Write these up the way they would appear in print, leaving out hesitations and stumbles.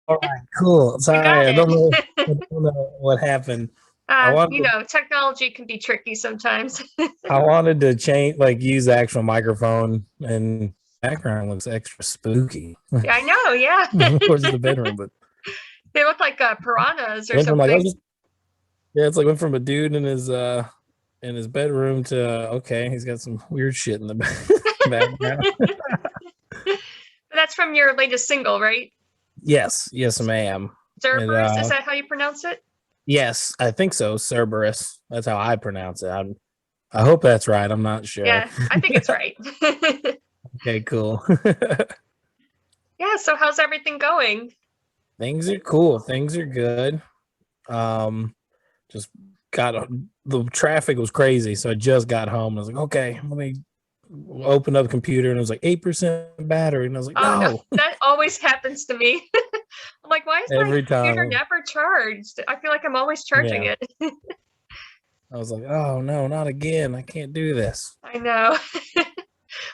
All right, cool. You Sorry, got I it. don't know what happened. I wanted Technology can be tricky sometimes. I wanted to change, like, use the actual microphone, and background looks extra spooky. Yeah, I know. Yeah. Where's the bedroom? But They look like piranhas or went from like, something. yeah, it's like went from a dude in his bedroom to okay, he's got some weird shit in the background. That's from your latest single, right? Yes, yes, ma'am. And Cerberus, is that how you pronounce it? yes, I think so. Cerberus. That's how I pronounce it. I hope that's right. I'm not sure. Yeah, I think it's right. Okay, cool. Yeah, so how's everything going? Things are cool. Things are good. Um, just got the traffic was crazy, so I just got home. I was like, okay, let me open up the computer, and it was like 8% battery, and I was like, Oh no, no, that always happens to me. I'm like, why is my every computer time. never charged? I feel like I'm always charging Yeah, it. I was like, oh no, not again. I can't do this. I know.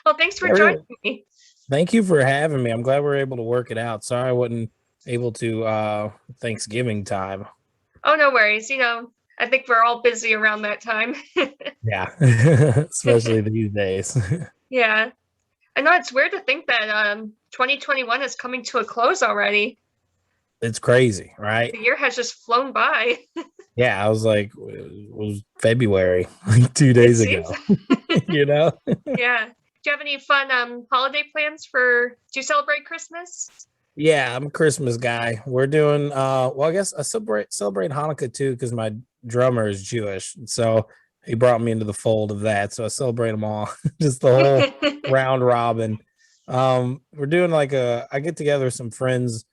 Well, thanks for joining Really, me. thank you for having me. I'm glad we are able to work it out. Sorry I wasn't able to Thanksgiving time. Oh, no worries. I think we're all busy around that time. Yeah, especially these days. Yeah. I know it's weird to think that 2021 is coming to a close already. It's crazy, right? The year has just flown by. Yeah, I was like, it was February, like 2 days It seems. ago, you know? Yeah. Do you have any fun holiday plans do you celebrate Christmas? Yeah, I'm a Christmas guy. We're doing well, I guess I celebrate Hanukkah too, because my drummer is Jewish. So he brought me into the fold of that. So I celebrate them all, just the whole round robin. We're doing like I get together with some friends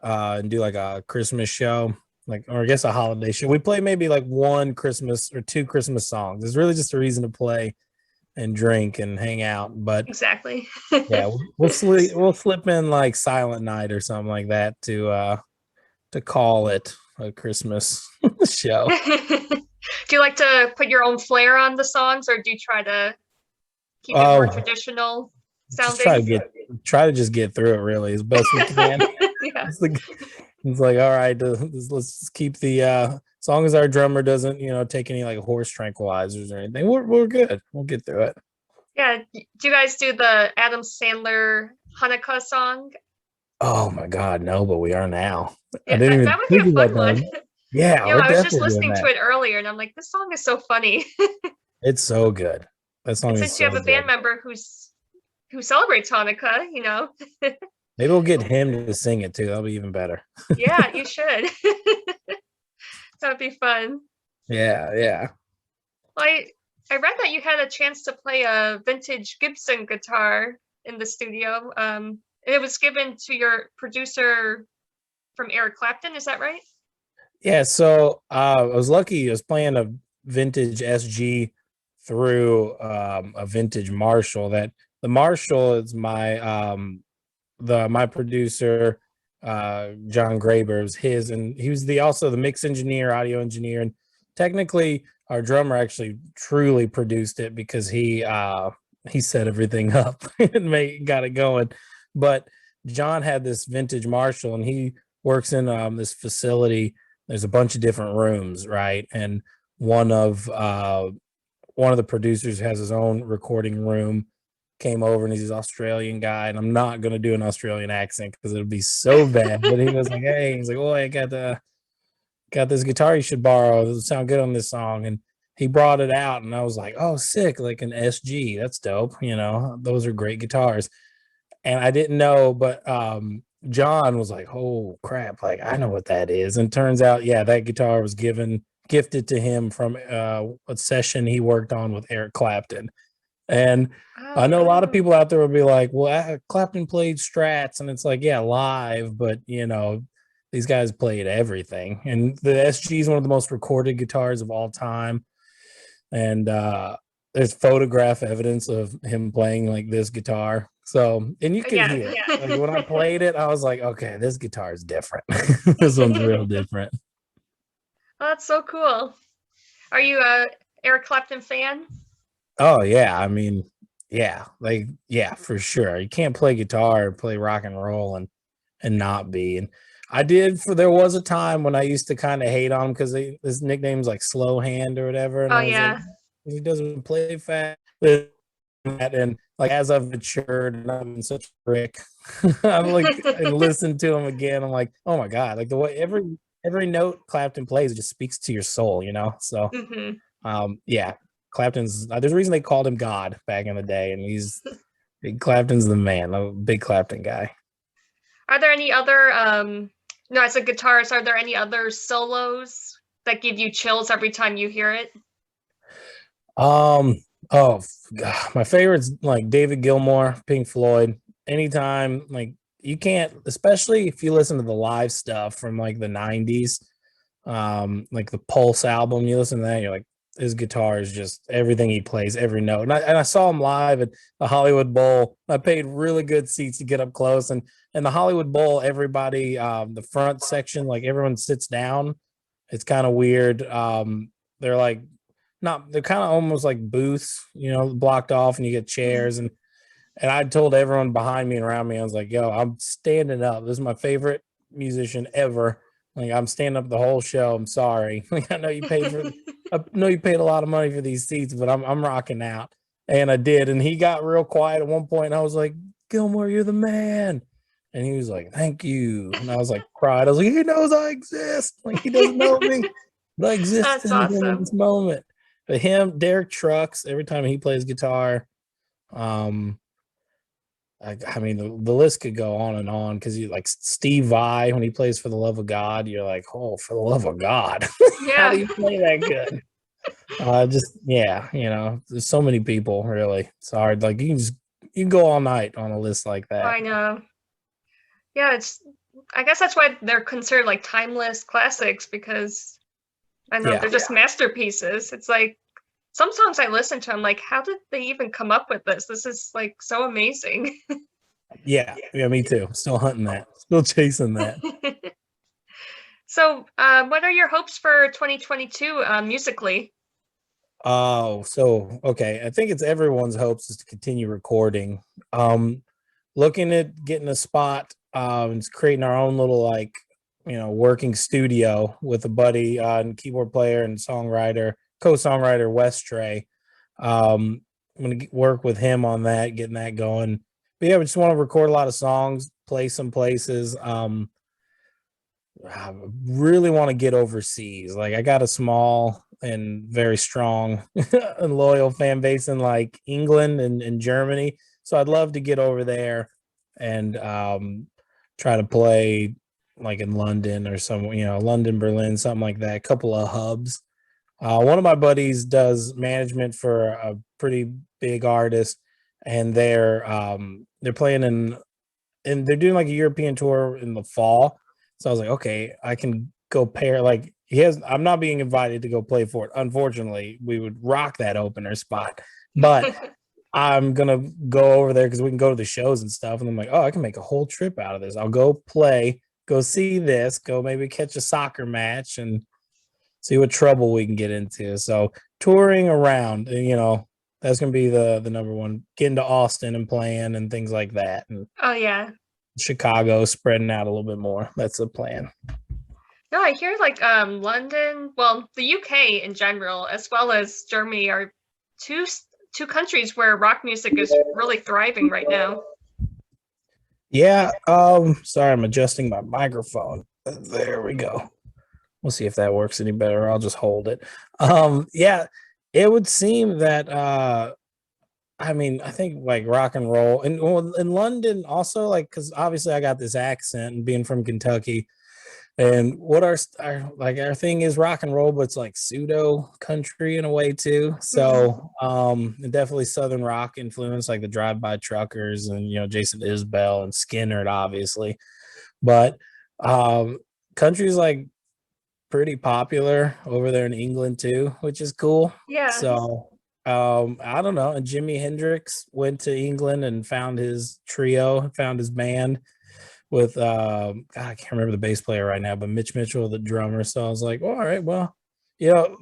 and do like a Christmas show, like, or I guess a holiday show. We play maybe like one Christmas or two Christmas songs. It's really just a reason to play and drink and hang out. But Exactly. yeah, we'll slip in like Silent Night or something like that to call it a Christmas show. Do you like to put your own flair on the songs, or do you try to keep it more Oh, traditional just sounding? try to just get through it really as best we can. Yeah. It's like, it's like all right, let's keep the as long as our drummer doesn't take any like horse tranquilizers or anything, we're good. We'll get through it. Yeah. Do you guys do the Adam Sandler Hanukkah song? Oh my God, no, but we are now. I Yeah, didn't that even would be a think about fun one. that. Yeah, we're I was just definitely doing listening to that. it earlier and I'm like, this song is so funny. It's so good. That And song is since you so have a band good. member who celebrates Hanukkah, Maybe we'll get him to sing it too. That'll be even better. yeah, you should. That'd be fun. Yeah, yeah. Well, I read that you had a chance to play a vintage Gibson guitar in the studio. It was given to your producer from Eric Clapton. Is that right? Yeah, so I was lucky. I was playing a vintage SG through a vintage Marshall. That the Marshall is my producer, John Graber, was his, and he was the also the mix engineer, audio engineer, and technically our drummer actually truly produced it because he set everything up and got it going. But John had this vintage Marshall, and he works in this facility. There's a bunch of different rooms, right? And one of uh one of the producers has his own recording room, came over, and he's an Australian guy, and I'm not gonna do an Australian accent because it'll be so bad. But he was like, "Hey," he's like, "Oh, I got this guitar you should borrow. It'll sound good on this song." And he brought it out, and I was like, "Oh, sick! Like an SG. That's dope. Those are great guitars." And I didn't know, but John was like, "Oh crap! Like I know what that is." And turns out, yeah, that guitar was gifted to him from a session he worked on with Eric Clapton. And I Oh, know a lot of cool. people out there will be like, well, Clapton played Strats, and it's like, yeah, live, but these guys played everything. And the SG is one of the most recorded guitars of all time. And there's photograph evidence of him playing like this guitar. So, and you could Yeah. hear it. Like when I played it, I was like, okay, this guitar is different. This one's real different. Oh, that's so cool. Are you a Eric Clapton fan? Oh yeah, I mean, yeah, like yeah, for sure. You can't play guitar or play rock and roll and not be. And there was a time when I used to kind of hate on him because his nickname's like Slow Hand or whatever. And Oh I was like, yeah. he doesn't play fast. And like as I've matured and I'm in such a brick, I'm like and listen to him again. I'm like, oh my God, like the way every note Clapton plays just speaks to your soul, you know? So Hmm. yeah, Clapton's there's a reason they called him God back in the day, and Clapton's the man. I'm a big Clapton guy. Are there any other no, as a guitarist, are there any other solos that give you chills every time you hear it? Um, oh, God, my favorite's like David Gilmour, Pink Floyd. Anytime, like you can't, especially if you listen to the live stuff from like the '90s, like the Pulse album. You listen to that, you're like, his guitar is just everything he plays, every note. And I saw him live at the Hollywood Bowl. I paid really good seats to get up close, and the Hollywood Bowl, everybody, the front section, like everyone sits down. It's kind of weird. They're like not they're kind of almost like booths, you know, blocked off, and you get Mhm. chairs. And I told everyone behind me and around me, I was like, yo, I'm standing up. This is my favorite musician ever. Like I'm standing up the whole show. I'm sorry. Like I know you paid a lot of money for these seats, but I'm rocking out. And I did. And he got real quiet at one point, and I was like, Gilmore, you're the man. And he was like, thank you. And I was like, cried. I was like, he knows I exist. Like he doesn't know me, but I exist That's in him in awesome. this moment. But him, Derek Trucks, every time he plays guitar, um, I mean, the list could go on and on because you like Steve Vai when he plays For the Love of God, you're like, oh, for the love of God, how do Yeah, you play that good? Just yeah, you know, there's so many people. Really, it's hard. Like you can go all night on a list like that. I know. Yeah, I guess that's why they're considered like timeless classics because I know Yeah, they're just masterpieces. It's like some songs I listen to, I'm like, how did they even come up with this? This is like so amazing. yeah, yeah. Me too. Still hunting that. Still chasing that. So, what are your hopes for 2022 musically? Oh, so okay. I think it's everyone's hopes is to continue recording. Um, Looking at getting a spot, and creating our own little like, you know, working studio with a buddy and keyboard player and songwriter, co-songwriter Wes Trey. I'm gonna work with him on that, getting that going. But yeah, we just want to record a lot of songs, play some places. I really want to get overseas. Like I got a small and very strong and loyal fan base in like England and Germany. So I'd love to get over there and try to play like in London or some, you know, London, Berlin, something like that. A couple of hubs. One of my buddies does management for a pretty big artist, and they're playing and they're doing like a European tour in the fall. So I was like, okay, I can go pair like I'm not being invited to go play for it. Unfortunately, we would rock that opener spot. But I'm gonna go over there because we can go to the shows and stuff. And I'm like, oh, I can make a whole trip out of this. I'll go play, go see this, go maybe catch a soccer match and see what trouble we can get into. So touring around, you know, that's gonna be the number one. Getting to Austin and playing and things like that. And Oh yeah. Chicago spreading out a little bit more. That's the plan. No, I hear like London, well, the UK in general, as well as Germany are two two countries where rock music is really thriving right now. Yeah. Sorry, I'm adjusting my microphone. There we go. We'll see if that works any better. I'll just hold it. Yeah, it would seem that I mean, I think like rock and roll and well, in London also like because obviously I got this accent and being from Kentucky. And what our thing is rock and roll, but it's like pseudo country in a way too. Hmm. So definitely southern rock influence, like the Drive By Truckers and you know Jason Isbell and Skinner, obviously. But um country's like pretty popular over there in England too, which is cool. Yeah. So I don't know. And Jimi Hendrix went to England and found his trio, found his band with God, I can't remember the bass player right now, but Mitch Mitchell, the drummer. So I was like, well, all right, well, you know,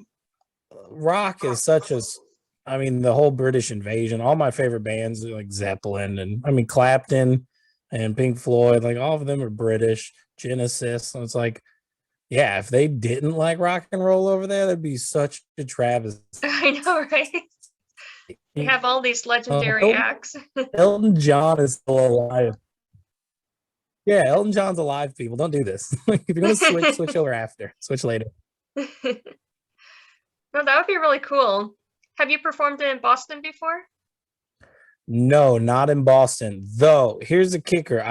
rock is such as I mean, the whole British invasion, all my favorite bands are like Zeppelin and I mean Clapton and Pink Floyd, like all of them are British. Genesis, and it's like, yeah, if they didn't like rock and roll over there, that'd be such a travesty. I know, right? They have all these legendary Elton, acts. Elton John is still alive. Yeah, Elton John's alive. People, don't do this. If you're gonna switch, switch over after. Switch later. No, that would be really cool. Have you performed in Boston before? No, not in Boston. Though, here's the kicker.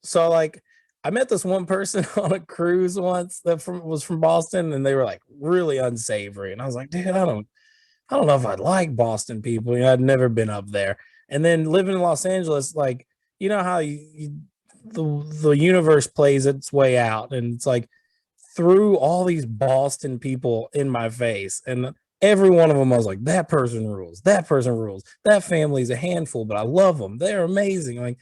So like I met this one person on a cruise once that was from Boston, and they were like really unsavory. And I was like, dude, I don't know if I'd like Boston people. You know, I'd never been up there. And then living in Los Angeles, like, you know how the universe plays its way out, and it's like threw all these Boston people in my face, and every one of them I was like, that person rules, that person rules, that family's a handful, but I love them, they're amazing. Like,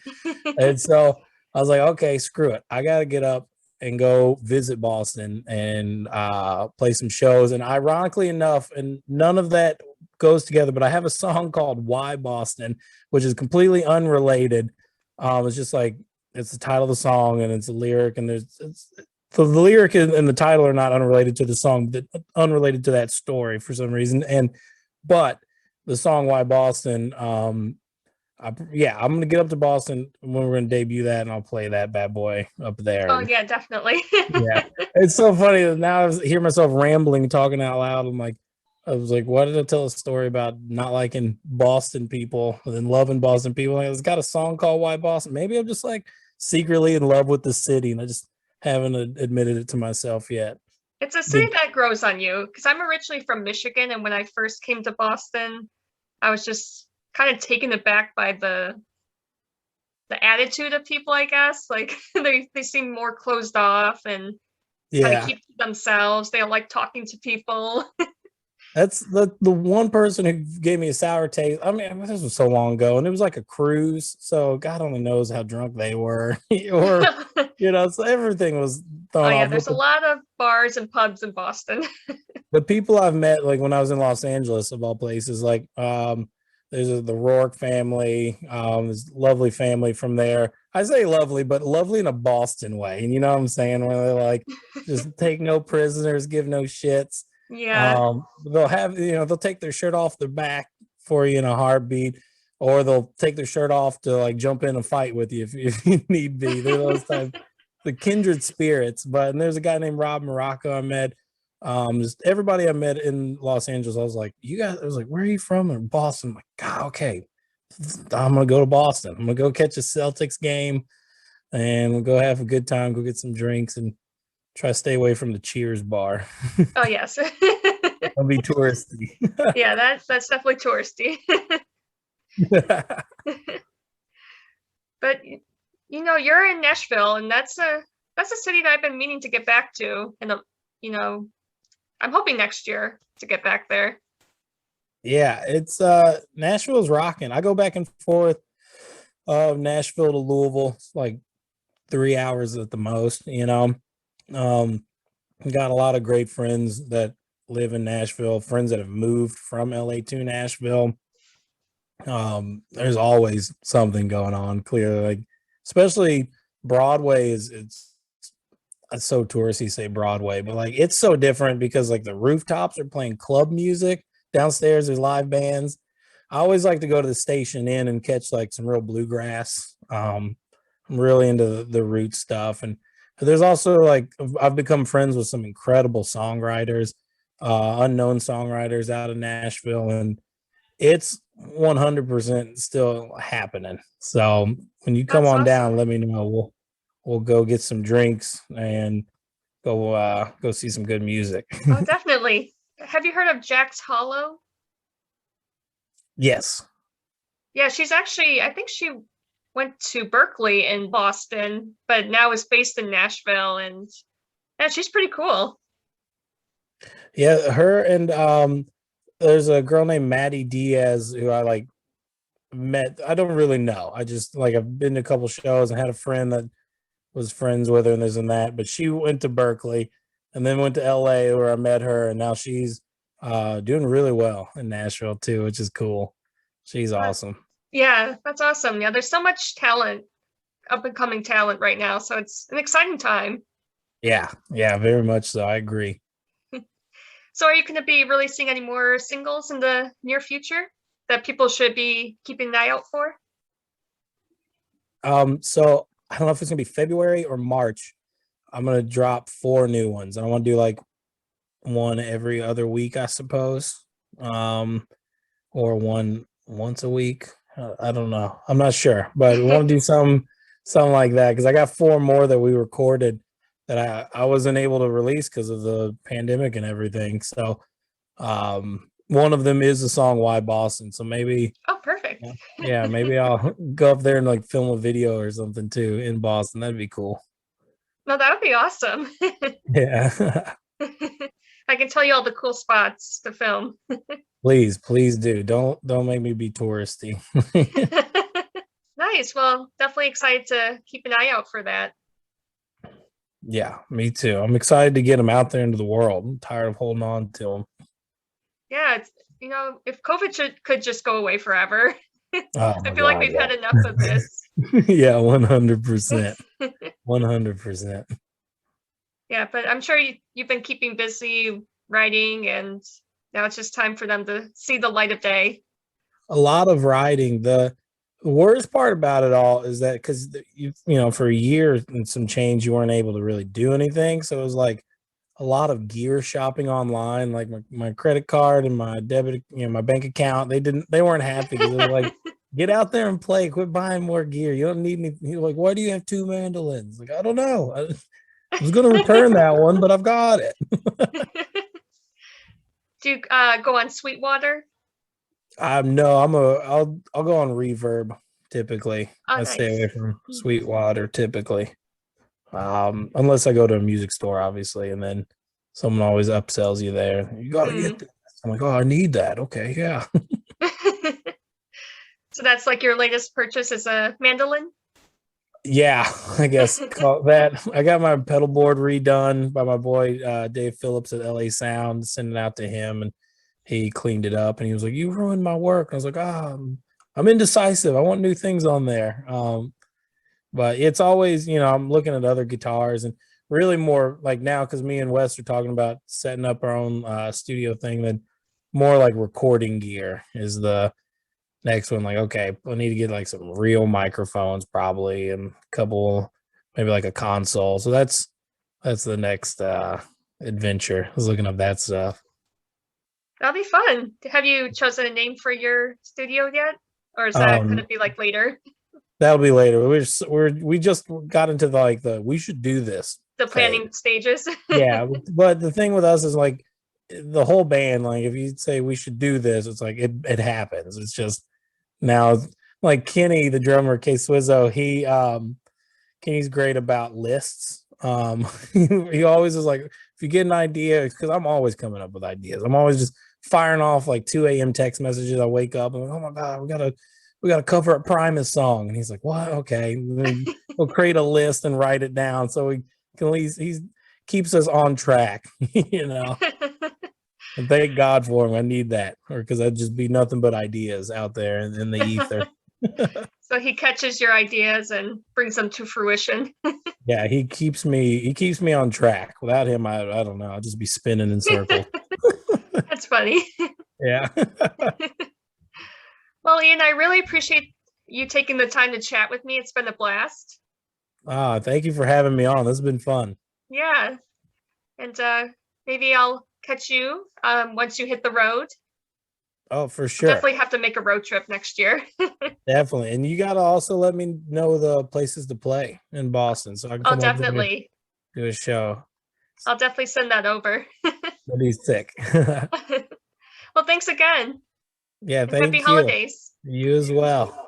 and so I was like, okay, screw it, I gotta get up and go visit Boston and play some shows. And ironically enough, and none of that goes together, but I have a song called Why Boston, which is completely unrelated. It's just like, it's the title of the song and it's a lyric, and the lyric and the title are not unrelated to the song, but unrelated to that story for some reason. But the song Why Boston, yeah, I'm gonna get up to Boston when we're gonna debut that, and I'll play that bad boy up there. Oh yeah, definitely. Yeah, it's so funny that now I hear myself rambling, talking out loud. I was like, why did I tell a story about not liking Boston people and then loving Boston people? Like, it's got a song called Why Boston. Maybe I'm just like secretly in love with the city, and I just haven't admitted it to myself yet. It's a city that grows on you, because I'm originally from Michigan, and when I first came to Boston, I was just kind of taken aback by the attitude of people, I guess. Like they seem more closed off and kind of keep to themselves. They don't like talking to people. That's the one person who gave me a sour taste. I mean, this was so long ago, and it was like a cruise, so God only knows how drunk they were, or you know, so everything was thrown Oh yeah, off. there's a lot of bars and pubs in Boston. The people I've met, like when I was in Los Angeles, of all places, like there's the Rourke family, this lovely family from there. I say lovely, but lovely in a Boston way, and you know what I'm saying, where they're like, just take no prisoners, give no shits. Yeah. They'll have, you know, they'll take their shirt off their back for you in a heartbeat, or they'll take their shirt off to like jump in and fight with you if you need be. They're those type, the kindred spirits. But and there's a guy named Rob Morocco I met. Just everybody I met in Los Angeles, I was like, you guys, I was like, where are you from? In Boston. I'm like, God, okay, I'm gonna go to Boston. I'm gonna go catch a Celtics game, and we'll go have a good time, go get some drinks, and try to stay away from the Cheers bar. Oh yes. I'll be touristy. Yeah, that's definitely touristy. But you know, you're in Nashville, and that's a city that I've been meaning to get back to, and you know, I'm hoping next year to get back there. Yeah, it's Nashville's rocking. I go back and forth Nashville to Louisville. It's like 3 hours at the most, you know. Got a lot of great friends that live in Nashville, friends that have moved from LA to Nashville. There's always something going on, clearly, like especially Broadway is it's so touristy, say Broadway, but like it's so different because like the rooftops are playing club music. Downstairs there's live bands. I always like to go to the Station Inn and catch like some real bluegrass. I'm really into the root stuff. And there's also like I've become friends with some incredible songwriters, unknown songwriters out of Nashville, and it's 100% still happening. So when you come That's on awesome. down, let me know. We'll go get some drinks and go see some good music. Oh, definitely. Have you heard of Jack's Hollow? Yes. Yeah, she's actually, I think she went to Berkeley in Boston, but now is based in Nashville, and yeah, she's pretty cool. Yeah, her and there's a girl named Maddie Diaz who I like met. I don't really know. I just like I've been to a couple shows and had a friend that was friends with her and this and that, but she went to Berkeley and then went to LA where I met her, and now she's doing really well in Nashville too, which is cool. She's Uh, awesome. yeah, that's awesome. Yeah, there's so much talent up and coming talent right now. So it's an exciting time. Yeah, yeah, very much so. I agree. So are you going to be releasing any more singles in the near future that people should be keeping an eye out for? So I don't know if it's gonna be February or March. I'm gonna drop 4 new ones. I want to do like one every other week, I suppose. Or one once a week. I don't know. I'm not sure, but we want to do something like that because I got 4 more that we recorded that I wasn't able to release because of the pandemic and everything. So one of them is the song Why Boston. So maybe Oh, perfect. yeah, maybe I'll go up there and like film a video or something too in Boston. That'd be cool. No, that would be awesome. Yeah. I can tell you all the cool spots to film. Please do. Don't make me be touristy. Nice. Well, definitely excited to keep an eye out for that. Yeah, me too. I'm excited to get them out there into the world. I'm tired of holding on to them. Yeah, it's, if COVID could just go away forever. Oh I my feel like God, we've yeah. had enough of this. Yeah, 100%. 100%. Yeah, but I'm sure you've been keeping busy writing, and now it's just time for them to see the light of day. A lot of writing. The worst part about it all is that because for a year and some change, you weren't able to really do anything. So it was like a lot of gear shopping online, like my credit card and my debit, my bank account. They weren't happy because it was like, get out there and play. Quit buying more gear. You don't need any. Like, why do you have 2 mandolins? Like, I don't know. I was going to return that one, but I've got it. Do you go on Sweetwater? No, I'll go on Reverb typically. Oh, I stay away nice. from Sweetwater typically. Unless I go to a music store, obviously, and then someone always upsells you there. You gotta get this. I'm like, oh, I need that. Okay, yeah. So that's like your latest purchase is a mandolin? Yeah, I guess call that. I got my pedal board redone by my boy Dave Phillips at LA Sound, sending it out to him, and he cleaned it up. And he was like, "You ruined my work." And I was like, I'm indecisive. I want new things on there. But it's always, I'm looking at other guitars and really more like now because me and Wes are talking about setting up our own studio thing. Then more like recording gear is the next one. Like, okay, I need to get like some real microphones probably and a couple, maybe like a console. So that's the next adventure. I was looking up that stuff. That'll be fun. Have you chosen a name for your studio yet? Or is that going to be like later? That'll be later. We just got into the we should do this. The planning stages. Yeah, but the thing with us is like the whole band. Like if you say we should do this, it's like it happens. It's just now like Kenny, the drummer, K Swizzo. Kenny's great about lists. He always is like, if you get an idea, because I'm always coming up with ideas. I'm always just firing off like 2 a.m. text messages. I wake up and I'm like, oh my God, we gotta cover a Primus song. And he's like, what? Okay. We'll create a list and write it down. So we can at least he keeps us on track, And thank God for him. I need that. Or because I'd just be nothing but ideas out there in the ether. So he catches your ideas and brings them to fruition. Yeah, he keeps me on track. Without him, I don't know. I'll just be spinning in circles. That's funny. Yeah. Well, Ian, I really appreciate you taking the time to chat with me. It's been a blast. Thank you for having me on. This has been fun. Yeah. And maybe I'll catch you once you hit the road. Oh, for sure. Definitely have to make a road trip next year. Definitely. And you got to also let me know the places to play in Boston so I can come definitely do a show. I'll definitely send that over. That'd be sick. Well, thanks again. Yeah, And thank happy you. holidays. You as well.